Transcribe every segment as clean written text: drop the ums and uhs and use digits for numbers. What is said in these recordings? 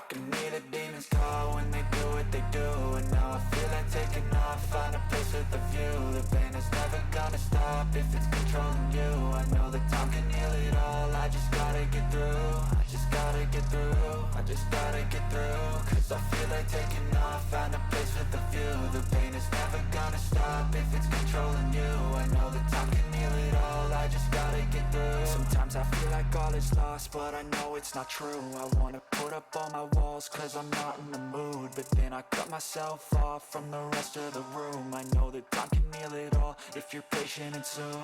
can hear the demons call when they do what they do. And now I feel like taking off, find a place with a view. The pain is never gonna stop if it's controlling you. I know that time can heal it all, I just gotta get through. I just gotta get through, I just gotta get through. Cause I feel like taking off, find a place with a view. The pain is never gonna stop if it's controlling you. I know that time can heal it all, I just gotta get through. Sometimes I feel like all is lost, but I know it's not true. I wanna put up all my walls cause I'm not in the mood, but then I cut myself off from the rest of the room. I know that time can heal it all if you're patient and soon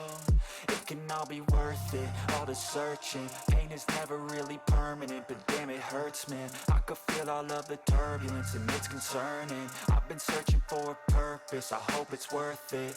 it can all be worth it, all the searching. Pain is never really permanent, but damn it hurts, man. I could feel all of the turbulence and it's concerning. I've been searching for a purpose, I hope it's worth it.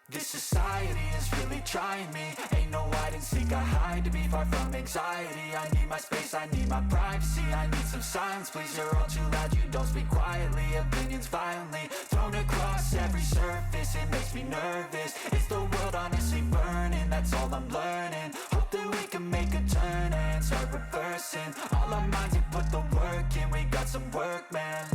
This society is really trying me. Ain't no hide and seek, I hide to be far from anxiety. I need my space, I need my privacy. I need some silence, please, you're all too loud. You don't speak quietly, opinions violently thrown across every surface. It makes me nervous, is the world honestly burning? That's all I'm learning. Hope that we can make a turn and start reversing. All our minds and put the work in, we got some work, man.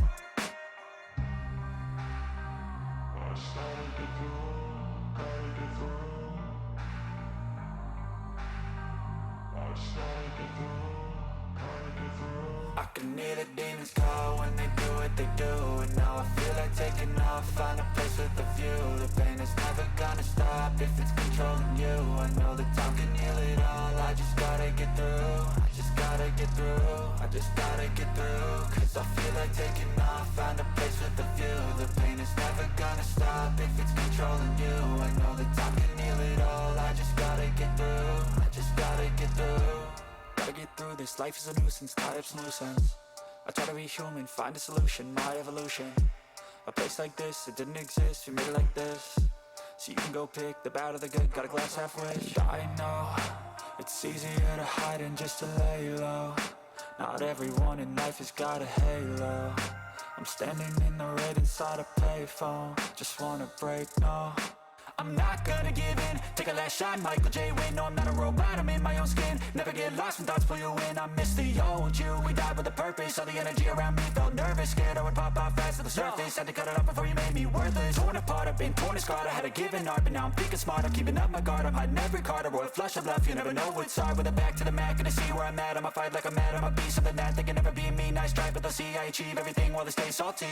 I can hear the demons call when they do what they do. And now I feel like taking off, find a place with a view. The pain is never gonna stop if it's controlling you. I know that time can heal it all, I just gotta get through. I just gotta get through, I just gotta get through. Cause I feel like taking off, find a place with a view. The pain is never gonna stop if it's controlling you. I know that time can heal it all, I just gotta get through. I just gotta get through. Gotta get through this, life is a nuisance, tie up some loose ends. I try to be human, find a solution, my evolution. A place like this, it didn't exist, we made it like this. So you can go pick the bad or the good, got a glass halfway. I know, it's easier to hide than just to lay low. Not everyone in life has got a halo. I'm standing in the red inside a payphone, just wanna break, no. I'm not gonna give in, take a last shot, Michael J. Win. No, I'm not a robot, I'm in my own skin. Never get lost when thoughts pull you in. I miss the old you, we died with a purpose. All the energy around me felt nervous, scared I would pop off fast to the surface. Had to cut it off before you made me worthless. Torn apart, I've been torn and scarred. I had a given art, but now I'm thinking smart. I'm keeping up my guard, I'm hiding every card. A royal flush of left, you never know what's hard. With a back to the mat, gonna see where I'm at. I'ma fight like I'm mad, I'ma be something that they can never be me. Nice try, but they'll see I achieve everything while they stay salty.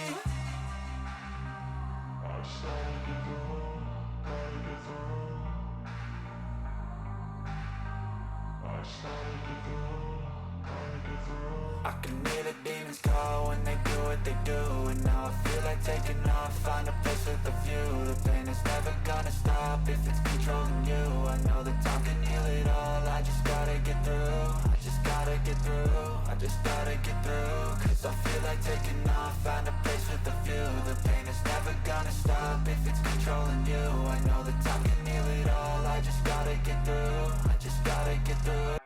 I can hear the demons call when they do what they do. And now I feel like taking off, find a place with a view. The pain is never gonna stop if it's controlling you. I know that time can heal it all, I just gotta get through. I just gotta get through, I just gotta get through. Cause I feel like taking off, find a place with a view. The pain is never gonna stop if it's controlling you. I know that time can heal it all, I just gotta get through. I just gotta get through.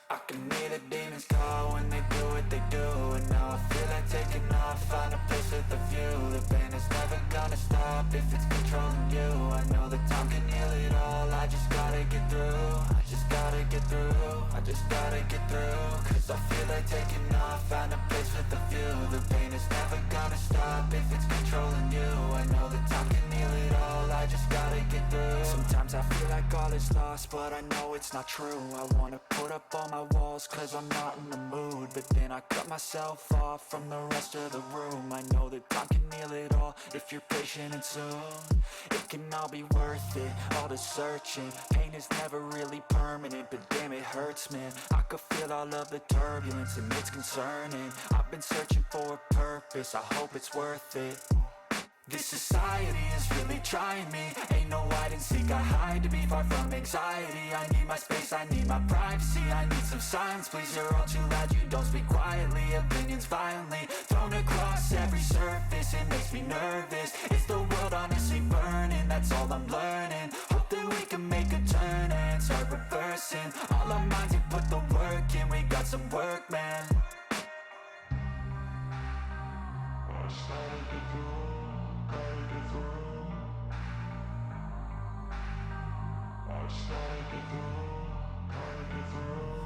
I can hear the demons call when they do what they do. And now I feel like taking off, find a place with a view. The pain is never gonna stop if it's controlling you. I know that time can heal it all, I just gotta get through. I just gotta get through, I just gotta get through. Cause I feel like taking off, find a place with a view. The pain is never gonna stop if it's controlling you. I know that time can heal it all, I just gotta get through. Sometimes I feel like all is lost, but I know it's not true. I wanna put up all my walls cause I'm not in the mood, but then I cut myself off from the rest of the room. I know that time can heal it all if you're patient and soon it can all be worth it, all the searching. Pain is never really permanent, but damn it hurts, man. I could feel all of the turbulence and it's concerning. I've been searching for a purpose, I hope it's worth it. This society is really trying me. Ain't no hide and seek, I hide to be far from anxiety. I need my space, I need my privacy. I need some silence, please, you're all too loud. You don't speak quietly, opinions violently thrown across every surface. It makes me nervous, is the world honestly burning? That's all I'm learning. Hope that we can make a turn and start reversing. All our minds and put the work in, we got some work, man. I started to do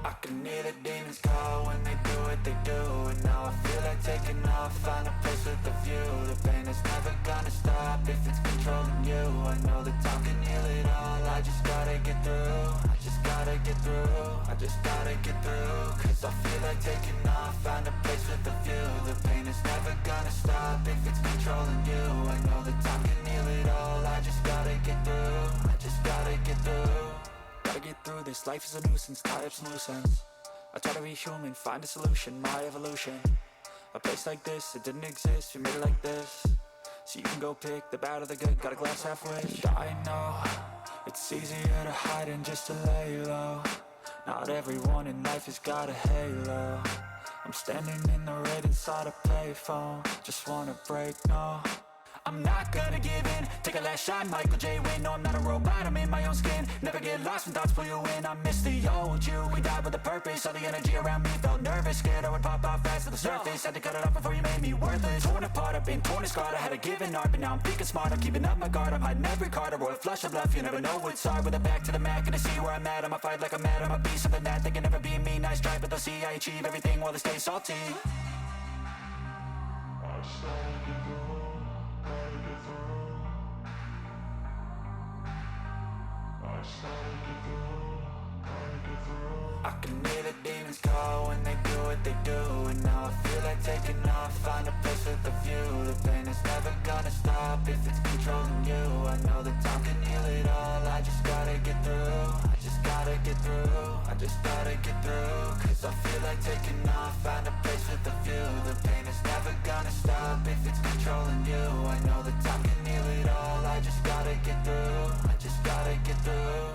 I can hear the demons call when they do what they do. And now I feel like taking off, find a place with a view. The pain is never gonna stop if it's controlling you. I know that time can heal it all, I just gotta get through. I just gotta get through, I just gotta get through. Cause I feel like taking off, find a place with a view. The pain is never gonna stop if it's controlling you. I know that time can heal it all, I just gotta get through. I just gotta get through. Gotta get through this, life is a nuisance, tie up some loose ends. I try to be human, find a solution, my evolution. A place like this, it didn't exist, we made it like this. So you can go pick the bad or the good, got a glass halfway. I know, it's easier to hide than just to lay low. Not everyone in life has got a halo. I'm standing in the red inside a payphone, just wanna break, no. I'm not gonna give in, take a last shot, Michael J. Win. No, I'm not a robot, I'm in my own skin. Never get lost when thoughts pull you in. I miss the old you, we died with a purpose. All the energy around me felt nervous, scared I would pop out fast to the surface. Had to cut it off before you made me worthless. Torn apart, I've been torn and scarred. I had a given art, but now I'm thinking smart. I'm keeping up my guard, I'm hiding every card. A royal flush of bluff, you never know what's hard. With a back to the mat, gonna see where I'm at. I'ma fight like I'm mad, I'ma be something that they can never be me. Nice try, but they'll see I achieve everything while they stay salty. I can hear the demons call when they do what they do. And now I feel like taking off, find a place with a view. The pain is never gonna stop if it's controlling you. I know that time can heal it all, I just gotta get through. I just gotta get through, I just gotta get through. Cause I feel like taking off, find a place with a view. The pain is never gonna stop if it's controlling you. I know that time can heal it all, I just gotta get through. I just gotta get through.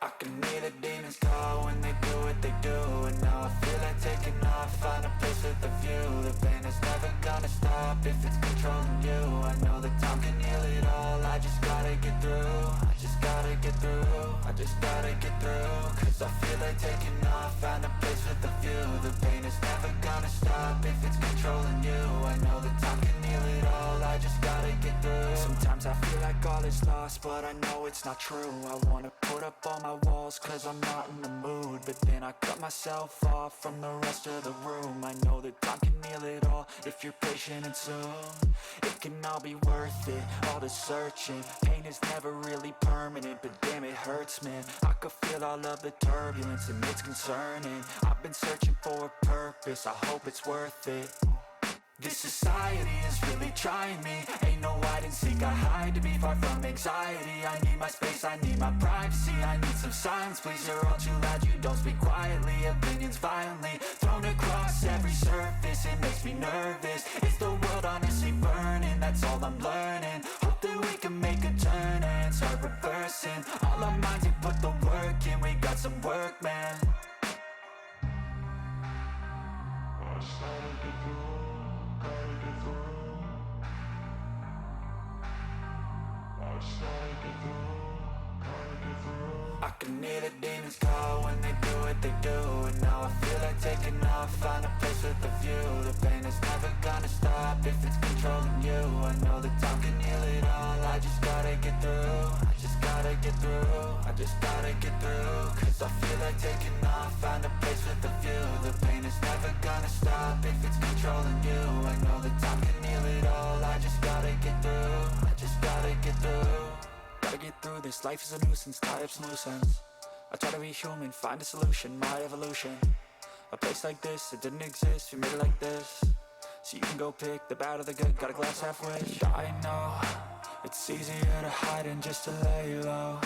I can hear the demons call when they do what they do. And now I feel like taking off, find a place with a view. The pain is never gonna stop if it's controlling you. I know that time can heal it all, I just gotta get through. I just gotta get through, I just gotta get through. Cause I feel like taking off, find a place with a view. The pain is never gonna stop if it's controlling you. I know that time can heal it all, I just gotta get through. Sometimes I feel like all is lost, but I know it's not true. I wanna put up all my walls cause I'm not in the mood, but then I cut myself off from the rest of the room. I know that time can heal it all if you're patient and soon it can all be worth it, all the searching. Pain is never really permanent, but damn it hurts, man. I could feel all of the turbulence and it's concerning. I've been searching for a purpose, I hope it's worth it. This society is really trying me. Ain't no hide and seek, I hide to be far from anxiety. I need my space, I need my privacy. I need some silence, please, you're all too loud. You don't speak quietly, opinions violently thrown across every surface. It makes me nervous, is the world honestly burning? That's all I'm learning. Hope that we can make a turn and start reversing. All our minds, we put the work in. We got some work, man. I can hear the demons call when they do what they do. And now I feel like taking off, find a place with a view. The pain is never gonna stop if it's controlling you. I know that time can heal it all, I just gotta get through. I just gotta get through, I just gotta get through. Cause I feel like taking off, find a place with a view. The pain is never gonna stop if it's controlling you. I know that time can heal it all, I just gotta get through. I just gotta get through. Gotta get through this, life is a nuisance, tie up some loose ends. I try to be human, find a solution, my evolution. A place like this, it didn't exist, we made it like this. So you can go pick the bad or the good, got a glass halfway. I know, it's easier to hide than just to lay low.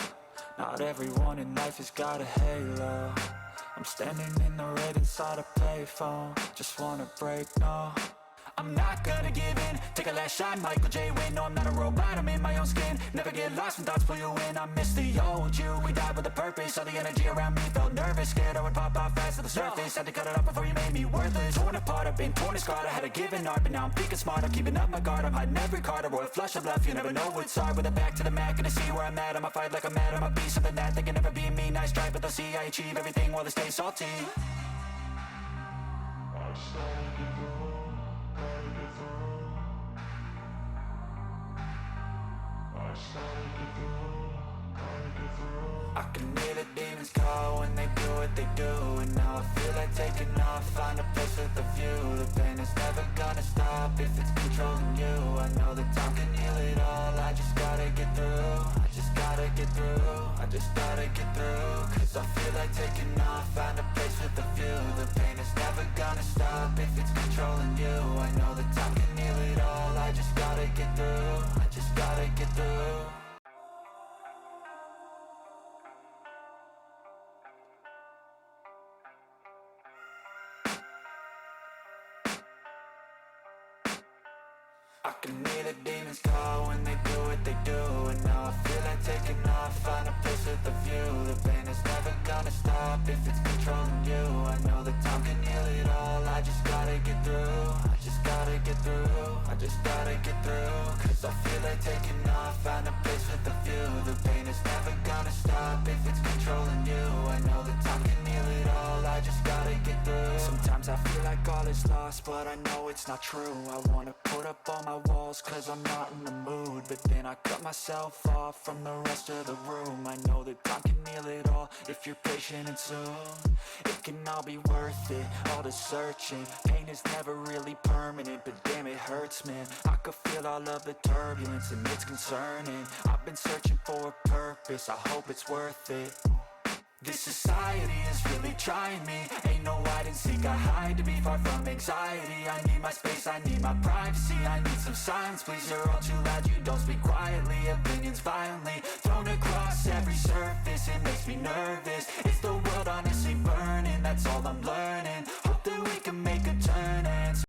Not everyone in life has got a halo. I'm standing in the red inside a payphone, just wanna break, no. I'm not gonna give in, take a last shot, Michael J. Win. No, I'm not a robot, I'm in my own skin. Never get lost when thoughts pull you in. I miss the old you, we died with a purpose. All the energy around me felt nervous, scared I would pop out fast to the surface. Had to cut it off before you made me worthless. Torn apart, I've been torn and scarred. I had a given art, but now I'm thinking smart. I'm keeping up my guard, I'm hiding every card. A royal flush of bluff, you never know what's hard. With a back to the mat, gonna see where I'm at. I'ma fight like I'm mad, I'ma be something that they can never be me. Nice try, but they'll see I achieve everything while they stay salty. I can hear the demons call when they do what they do. And now I feel like taking off, find a place with a view. The pain is never gonna stop if it's controlling you. I know that time can heal it all, I just gotta get through. I just gotta get through, I just gotta get through. Cause I feel like taking off, find a place with a view. The pain is never gonna stop if it's controlling you. I know that time can heal it all, I just gotta get through. I just gotta get through. I can hear the demons call when they do what they do. And now I feel like taking off, find a place with a view. The pain is never gonna stop if it's controlling you. I know that time can heal it all, I just gotta get through. I just gotta get through, I just gotta get through. Cause I feel like taking off, find a place with a view. The pain is never gonna stop if it's controlling you. I know that time can heal it all, I just gotta get through. Sometimes I feel like all is lost, but I know it's not true. I wanna put up all my walls cause I'm not in the mood. But then I cut myself off from the rest of the room. I know that time can heal it all if you're patient and soon. It can all be worth it, all the searching. Pain is never really permanent, but damn it hurts, man. I could feel all of the turbulence and it's concerning. I've been searching for a purpose, I hope it's worth it. This society is really trying me. Ain't no hide and seek, I hide to be far from anxiety. I need my space, I need my privacy. I need some silence, please, you're all too loud. You don't speak quietly, opinions violently thrown across every surface. It makes me nervous,